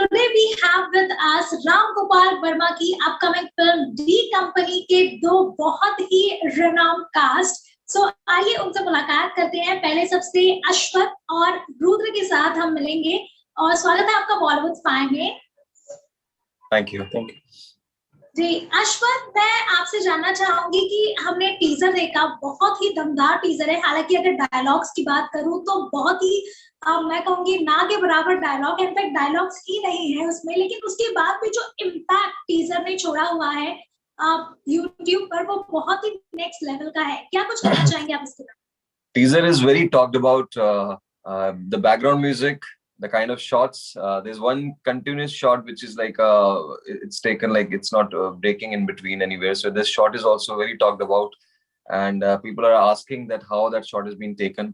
today we have with us Ram Gopal Verma की upcoming film D company के दो बहुत ही renowned कास्ट। आइए उनसे मुलाकात करते हैं। पहले सबसे अश्वत और रुद्र के साथ हम मिलेंगे और स्वागत है आपका बॉलीवुड स्पाई में। थैंक यू जी अश्वत, मैं आपसे जानना चाहूंगी कि हमने टीजर देखा, बहुत ही दमदार टीजर है। हालांकि अगर डायलॉग्स की बात करूं तो बहुत ही मैं कहूंगी ना के बराबर डायलॉग, इनफैक्ट डायलॉग्स ही नहीं है उसमें, लेकिन उसके बाद भी जो इम्पैक्ट टीजर ने छोड़ा हुआ है यूट्यूब पर वो बहुत ही नेक्स्ट लेवल का है। क्या कुछ कहना चाहेंगे आप इसके बारे में? Teaser is very talked about the background music, the kind of shots. There's one continuous shot which is like it's taken like it's not breaking in between anywhere. So this shot is also very talked about, and people are asking that how that shot has been taken.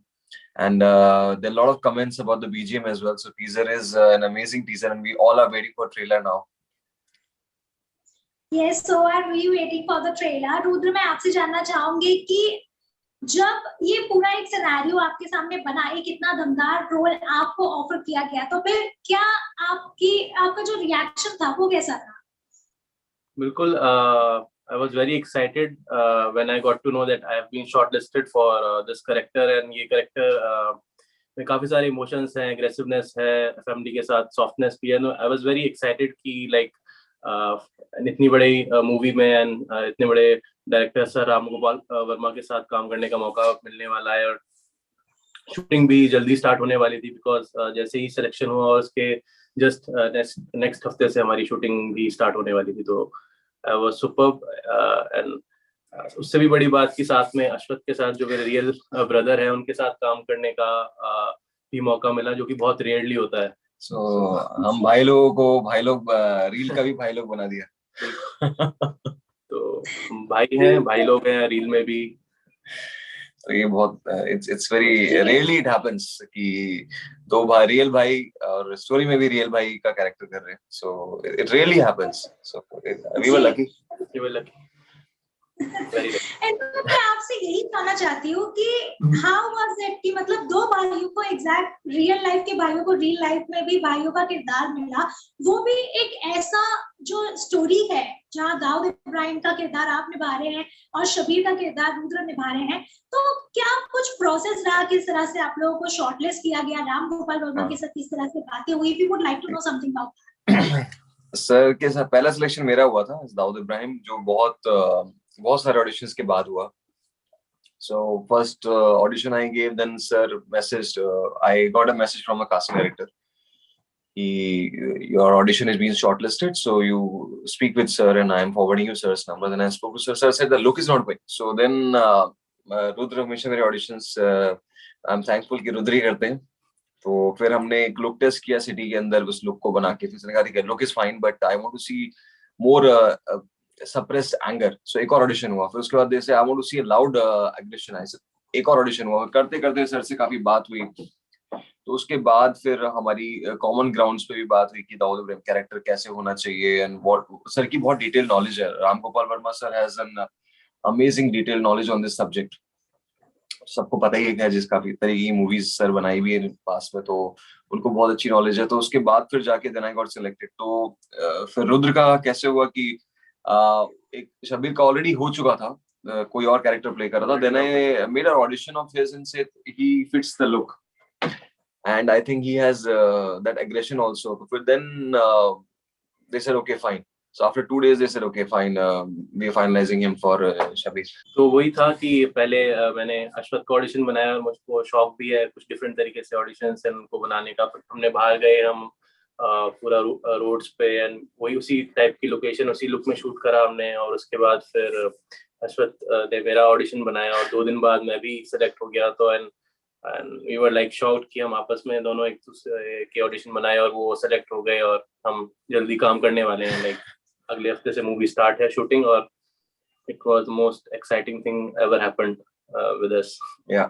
And there are a lot of comments about the BGM as well. So teaser is an amazing teaser, and we all are waiting for trailer now. Yes, so are we waiting for the trailer? Rudra, मैं आपसे जानना चाहूंगी कि जब ये पूरा एक scenario आपके सामने बना, एक इतना दमदार रोल आपको ऑफर किया गया, तो फिर क्या आपका जो रिएक्शन था वो कैसा था? बिल्कुल, I was very excited when I got to know that I have been shortlisted for this character, and ये character में काफी सारे इमोशंस हैं, aggressiveness है, FMD के साथ softness भी है। I was very excited कि like इतनी बड़ी मूवी में एंड इतने बड़े डायरेक्टर सर राम गोपाल वर्मा के साथ काम करने का मौका मिलने वाला है, और शूटिंग भी जल्दी स्टार्ट होने वाली थी बिकॉज जैसे ही सिलेक्शन हुआ और उसके जस्ट नेक्स्ट हफ्ते से हमारी शूटिंग भी स्टार्ट होने वाली थी। तो वो सुपर्ब, एंड उससे भी बड़ी बात कि साथ में अश्वत के साथ जो मेरे रियल ब्रदर है उनके साथ काम करने का भी मौका मिला, जो कि बहुत रेयरली होता है। हम भाई लोग रील का भी भाई लोग बना दिया। तो भाई हैं, भाई लोग हैं रील में भी। तो ये बहुत it's very rarely it happens कि दो भाई रियल भाई और स्टोरी में भी रियल भाई का कैरेक्टर कर रहे हैं। So it really happens. So we were lucky. And मैं आपसे यही जानना चाहती हूँ कि हाउ वाज इट कि मतलब दो भाइयों को एग्जैक्ट रियल लाइफ के भाइयों को रियल लाइफ में भी भाइयों का किरदार मिला, वो भी एक ऐसा जो स्टोरी है जहाँ दाऊद इब्राहिम का किरदार आप निभा रहे हैं और शबीर का किरदार रुद्र निभा रहे हैं। तो क्या कुछ प्रोसेस रहा, किस तरह से आप लोगों को शॉर्टलिस्ट किया गया, राम गोपाल वर्मा के साथ किस तरह से बातें हुई? We would like to know something about sir के साथ पहला सिलेक्शन मेरा हुआ था दाऊद इब्राहिम, जो बहुत सारे ऑडिशंस के बाद हुआ। So first audition I gave, then sir messaged, I got a message from a casting director. Your audition is being shortlisted, so you speak with sir and I am forwarding you sir's number. Then I spoke to sir. Sir said the look is not going. So then Rudra हमेशा मेरे auditions I'm thankful कि रुद्र ही करते हैं। तो फिर हमने एक look test किया सिटी के अंदर, उस लुक को बना के फिर उसने कहा ठीक है look is fine but I want to see more suppressed anger. So एक और ऑडिशन हुआ, फिर उसके बाद जैसे I want to see a loud aggression, ऐसे एक और ऑडिशन हुआ। करते करते सर से काफी बात हुई, तो उसके बाद फिर हमारी कॉमन ग्राउंड्स पे भी बात हुई कि दाऊद इब्राहिम कैरेक्टर कैसे होना चाहिए एंड व्हाट। सर की बहुत डिटेल नॉलेज है, Ram Gopal Verma sir has an amazing detail knowledge on this subject. सबको पता ही है जिस काफी तरह की मूवीज सर बनाई भी है पास में, तो उनको बहुत अच्छी नॉलेज है। तो उसके बाद फिर जाके देन आई गॉट सिलेक्टेड। तो फिर रुद्र का कैसे हुआ कि एक शबीर का ऑलरेडी हो चुका था, कोई और कैरेक्टर प्ले कर रहा था। Then I made a audition of his and said he fits the look and I think he has that aggression also. फिर then they said okay fine. So after 2 days they said okay fine, we are finalizing him for Shabir. तो वही था कि पहले मैंने अश्वत का audition बनाया और मुझको शौक भी है कुछ डिफरेंट तरीके से ऑडिशंस उनको बनाने का। हमने बाहर गए हम पूरा रोड्स पे एंड वही उसी टाइप की लोकेशन उसी लुक में शूट करा हमने। और उसके बाद फिर अश्वत ने मेरा ऑडिशन बनाया और 2 दिन बाद मैं भी सिलेक्ट हो गया। तो and we were like shocked कि हम आपस में दोनों एक दूसरे के ऑडिशन बनाए और वो सिलेक्ट हो गए और हम जल्दी काम करने वाले हैं। लाइक अगले हफ्ते से मूवी स्टार्ट है शूटिंग और it was the most exciting thing ever happened with us. Yeah.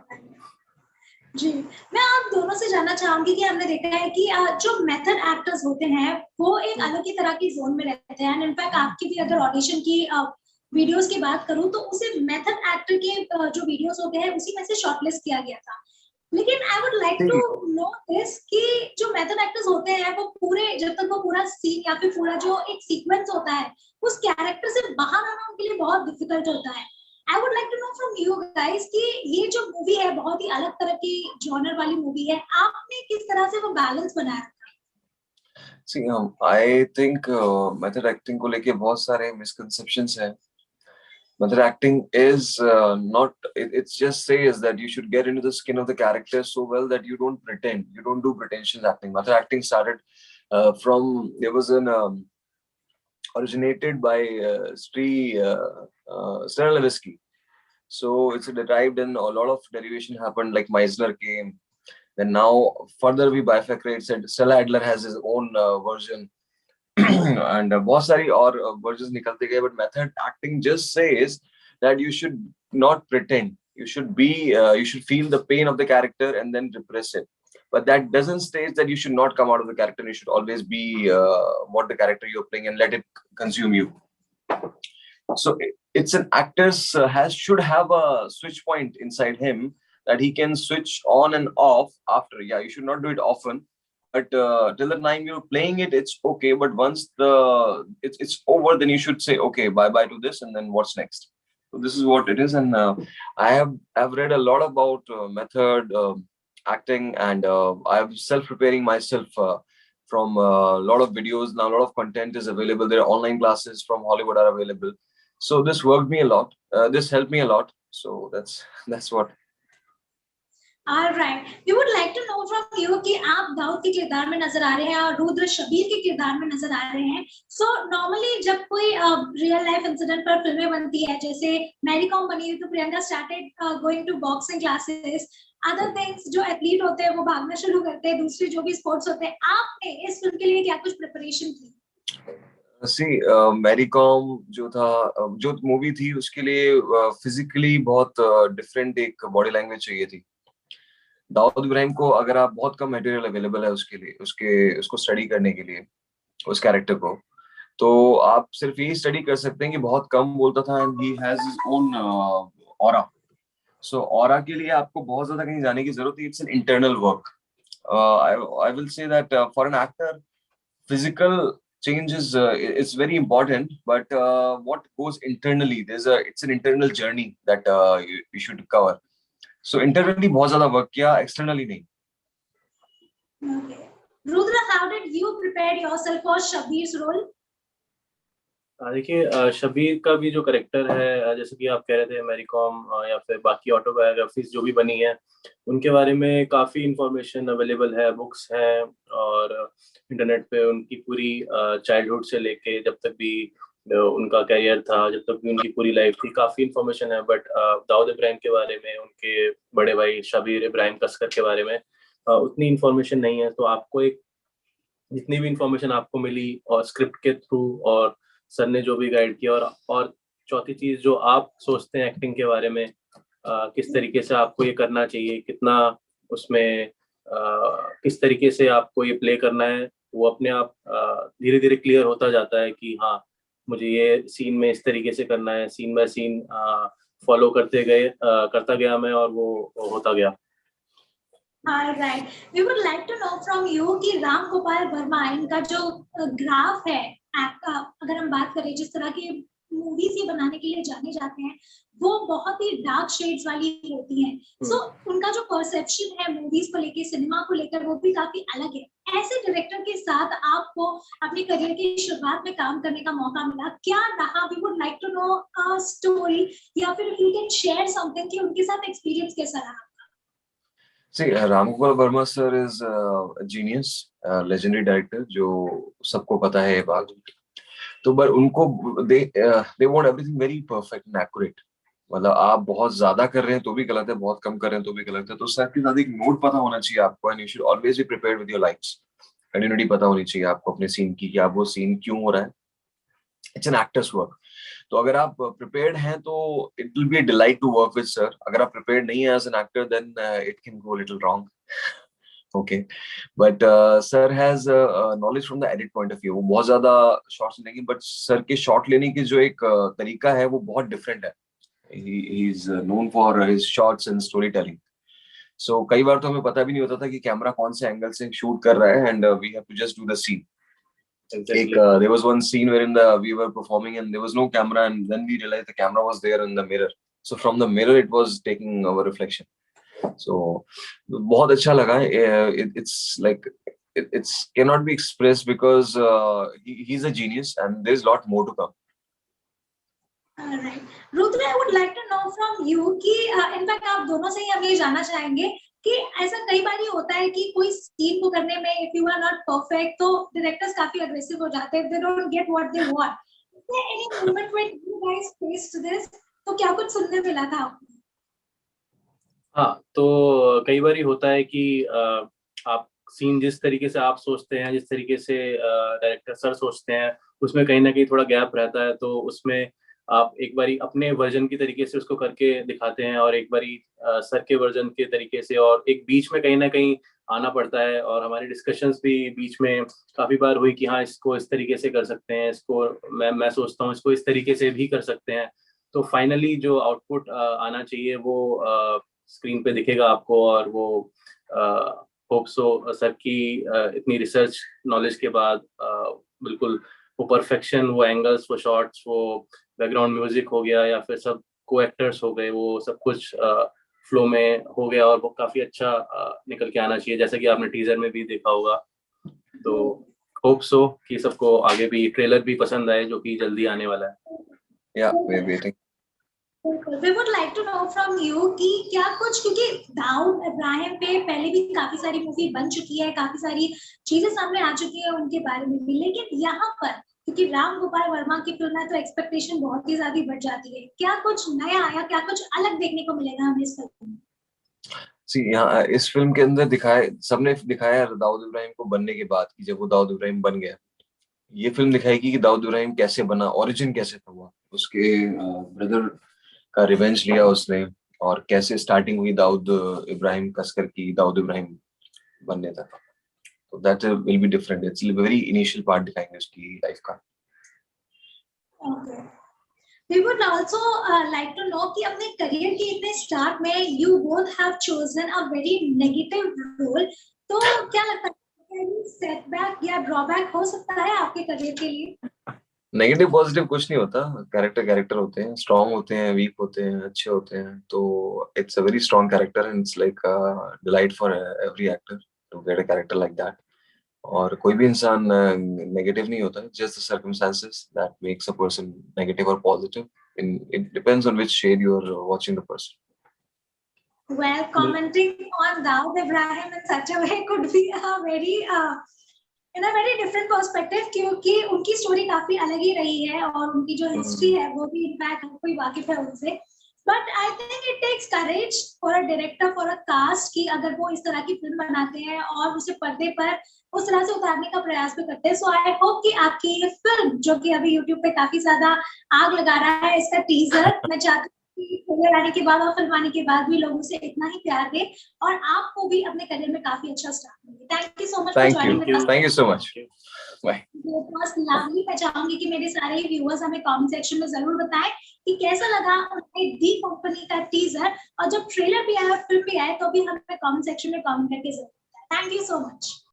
जी, मैं आप दोनों से जानना चाहूंगी कि हमने देखा है कि जो मेथड एक्टर्स होते हैं वो एक अलग ही तरह की जोन में रहते हैं। इनफैक्ट आपकी भी अगर ऑडिशन की वीडियोस की बात करूं तो उसे मेथड एक्टर के जो वीडियोस होते हैं उसी में से शॉर्टलिस्ट किया गया था। लेकिन I would like to know this कि जो मेथड एक्टर्स होते हैं वो पूरे जब तक वो पूरा सीन या फिर पूरा जो एक सीक्वेंस होता है उस कैरेक्टर से बाहर आना उनके लिए बहुत डिफिकल्ट होता है. I would like to know from you guys कि ये जो मूवी है बहुत ही अलग तरह की जॉनर वाली मूवी है, आपने किस तरह से वो बैलेंस बनाया? See, I think method acting को लेके बहुत सारे misconceptions हैं. Method acting is not. It just says that you should get into the skin of the character so well that you don't pretend. You don't do pretensions acting. Method acting started from there was an originated by Stanislavski. So it's derived and a lot of derivation happened. Like Meisner came. Then now further we bifurcate. Said Stella Adler has his own version. And बहुत सारी और versions निकलते गए, but method acting just says that you should not pretend. You should be, you should feel the pain of the character and then repress it. But that doesn't state that you should not come out of the character. You should always be what the character you're playing and let it consume you. So it's an actor's should have a switch point inside him that he can switch on and off after. Yeah, you should not do it often. But till the time you're playing it, it's okay. But once it's over, then you should say, okay, bye bye to this, and then what's next? So this is what it is, and I've read a lot about method acting, and I'm self-preparing myself from a lot of videos. Now a lot of content is available. There are online classes from Hollywood are available. So this worked me a lot. This helped me a lot. So that's what. Alright, we would like to know from you कि आप दाऊद के किरदार में नजर आ रहे हैं और रुद्र शबीर के किरदार में नजर आ रहे हैं. So normally जब कोई real life incident पर फिल्में बनती है, जैसे मैरी कॉम बनी तो Priyanka started going to boxing classes, other things जो एथलीट होते हैं वो भागना शुरू करते हैं, दूसरी जो भी स्पोर्ट्स होते हैं. आपने इस फिल्म के लिए क्या कुछ प्रिपरेशन की? See, मैरी कॉम जो था, जो मूवी थी उसके लिए फिजिकली बहुत डिफरेंट एक बॉडी लैंग्वेज चाहिए थी. दाऊद इब्राहिम को अगर आप बहुत कम मटेरियल अवेलेबल है उसके लिए उसको स्टडी करने के लिए उस कैरेक्टर को, तो आप सिर्फ यही स्टडी कर सकते हैं कि बहुत कम बोलता था and he has his own aura. So aura के लिए आपको बहुत ज्यादा कहीं जाने की जरूरत नहीं. It's an internal work. I will say that for an actor physical change is it's very important, but what goes internally, it's an internal journey that you should cover. So internally बहुत ज़्यादा work किया, externally नहीं. Okay. Rudra, how did you prepare yourself for Shabir's role? देखिए शबीर का भी जो character है, जैसे कि आप कह रहे थे मैरी कॉम या फिर बाकी ऑटोबायोग्राफीज जो भी बनी है उनके बारे में काफ़ी इंफॉर्मेशन अवेलेबल है, बुक्स हैं और इंटरनेट पे उनकी पूरी चाइल्डहुड से लेके जब तक भी उनका करियर था, जब तक भी उनकी पूरी लाइफ थी, काफ़ी इंफॉर्मेशन है. बट दाऊद इब्राहिम के बारे में, उनके बड़े भाई शबीर इब्राहिम कसकर के बारे में उतनी इंफॉर्मेशन नहीं है. तो आपको एक जितनी भी इंफॉर्मेशन आपको मिली और स्क्रिप्ट के थ्रू और सर ने जो भी गाइड किया, और चौथी चीज जो आप सोचते हैं एक्टिंग के बारे में, किस तरीके से आपको ये करना चाहिए, कितना उसमें किस तरीके से आपको ये प्ले करना है, वो अपने आप धीरे धीरे क्लियर होता जाता है कि हाँ मुझे ये सीन में इस तरीके से करना है. सीन बाय सीन फॉलो करता गया मैं और वो होता गया. Right. We would like to know from you कि राम गोपाल वर्मा इनका जो ग्राफ है आपका, अगर हम बात करें जिस तरह की मूवीज ये बनाने के लिए जाने जाते हैं वो बहुत ही डार्क शेड्स वाली होती हैं. सो उनका जो परसेप्शन है मूवीज को लेकर, सिनेमा को लेकर, वो भी काफी अलग है. ऐसे डायरेक्टर के साथ आपको अपने करियर की शुरुआत में काम करने का मौका मिला, क्या रहा? We would like to know a story, या फिर if you can share something कि उनके साथ एक्सपीरियंस कैसा रहा. See, Ram Gopal Verma sir is a genius, legendary director जो सबको पता है ये बात. तो पर उनको they want everything very perfect and accurate. मतलब आप बहुत ज्यादा कर रहे हैं तो भी गलत है, बहुत कम कर रहे हैं तो भी गलत है. तो सर के साथ एक नोट पता होना चाहिए आपको, and you should always be prepared with your lines. Continuity पता होनी चाहिए आपको अपने सीन की कि आप वो सीन क्यों हो रहा है. It's an actor's work. तो अगर आप prepared हैं तो it will be a delight to work with sir. अगर आप prepared नहीं हैं as an actor, then it can go a little wrong. Okay, but sir has knowledge from the edit point of view. वो बहुत ज़्यादा shots लेंगे, but sir के shot लेने की जो एक तरीका है वो बहुत different है. He is known for his shots and storytelling. So कई बार तो हमें पता भी नहीं होता था कि कैमरा कौन से एंगल से शूट कर रहा है, and we have to just do the scene. Exactly. There was one scene wherein we were performing and there was no camera, and then we realized the camera was there in the mirror. So from the mirror it was taking our reflection. So बहुत अच्छा लगा. It's like it's cannot be expressed because he's a genius and there's a lot more to come. Alright. Rudra, I would like to know from you कि in fact आप दोनों से ही हम ये जानना चाहेंगे कि ऐसा कई बार ये होता है कि कोई सीन को करने में if you are not perfect तो डायरेक्टर्स काफी अग्रेसिव हो जाते हैं, they don't get what they want. Is there any moment when you guys faced this? तो क्या कुछ सुनने मिला था आपको? हाँ, तो कई बार ही होता है कि आप सीन जिस तरीके से आप सोचते हैं, जिस तरीके से डायरेक्टर सर सोचते हैं, उसमें कहीं ना कहीं थोड़ा गैप रहता है, तो उसमें आप एक बारी अपने वर्जन की तरीके से उसको करके दिखाते हैं और एक बारी सर के वर्जन के तरीके से, और एक बीच में कहीं ना कहीं आना पड़ता है। और हमारी डिस्कशंस भी बीच में काफी बार हुई कि हाँ, इसको इस तरीके से कर सकते हैं, इसको मैं सोचता हूँ इसको इस तरीके से भी कर सकते हैं। तो फाइनली जो आउटपुट आना चाहिए वो स्क्रीन पे दिखेगा आपको, और वो होप सो सर की इतनी रिसर्च नॉलेज के बाद बिल्कुल वो परफेक्शन, वो एंगल्स, वो शॉट्स, वो बैकग्राउंड म्यूजिक हो गया या फिर सब को एक्टर्स हो गए, वो सब कुछ फ्लो में हो गया और वो काफी अच्छा निकल के आना चाहिए, जैसा कि आपने टीजर में भी देखा होगा। तो होप सो कि सबको आगे भी ट्रेलर भी पसंद आए, जो कि जल्दी आने वाला है। Yeah, we're waiting. We would like to know from you कि क्या कुछ, क्योंकि दाऊद इब्राहिम पे पहले भी काफी सारी मूवी बन चुकी है, काफी सारी चीजें सामने आ चुकी है उनके बारे में भी, लेकिन यहाँ पर क्योंकि राम गोपाल वर्मा की फिल्म है तो एक्सपेक्टेशन बहुत ही ज्यादा बढ़ जाती है। क्या कुछ नया आया, क्या कुछ अलग देखने को मिलेगा हमें इस फिल्म में? See, यहाँ इस फिल्म के अंदर सबने दिखाया दाऊद इब्राहिम को बनने के बाद कि जब वो दाऊद इब्राहिम बन गया, ये फिल्म दिखाएगी कि दाऊद इब्राहिम कैसे बना, ओरिजिन कैसे हुआ, उसके ब्रदर का रिवेंज लिया उसने, और कैसे स्टार्टिंग हुई दाऊद इब्राहिम कसकर की दाऊद इब्राहिम बनने तक। तो that will be different, it's very initial part दिखाएंगे उसकी लाइफ का। Okay. We would also like to know कि अपने करियर के इतने स्टार्ट में you both have chosen a very negative role, तो क्या लगता है सेटबैक या ड्रॉबैक हो सकता है आपके करियर के लिए? नेगेटिव पॉजिटिव कुछ नहीं होता, कैरेक्टर होते हैं, स्ट्रॉन्ग होते हैं, वीक होते हैं, अच्छे होते हैं। तो it's a very strong character and it's like delight for every actor to get a character like that. और कोई भी इंसान नेगेटिव नहीं होता, just the circumstances that makes a person negative और positive, it depends on which shade you are watching the person. Well, commenting on Daud Ibrahim in such a way could be a very in a very different perspective, क्योंकि उनकी story काफी अलग ही रही है और उनकी जो हिस्ट्री है वो भी इनफैक्ट कोई वाकिफ है उनसे। But I think it takes courage for a director, for a cast कि अगर वो इस तरह की फिल्म बनाते हैं और उसे पर्दे पर उस तरह से उतारने का प्रयास भी करते हैं। सो आई होप कि आपकी ये फिल्म, जो कि अभी यूट्यूब पे काफी ज्यादा आग लगा रहा है, इसका टीजर मैं चाहती ट्रेलर आने के बाद और फिल्म आने के बाद भी लोगों से इतना ही प्यार दे और आपको भी अपने करियर में काफी अच्छा स्टार्ट मिले। Thank you so much for joining with us. Thank you so much, bye. It was lovely. मैं चाहूंगी कि मेरे सारे व्यूअर्स हमें कमेंट सेक्शन में जरूर बताएं कि कैसा लगा उन्हें दी कंपनी का टीजर, और जब ट्रेलर भी आया और फिल्म भी आए तो भी हमें कमेंट सेक्शन में कमेंट करके जरूर बताएं। Thank you so much.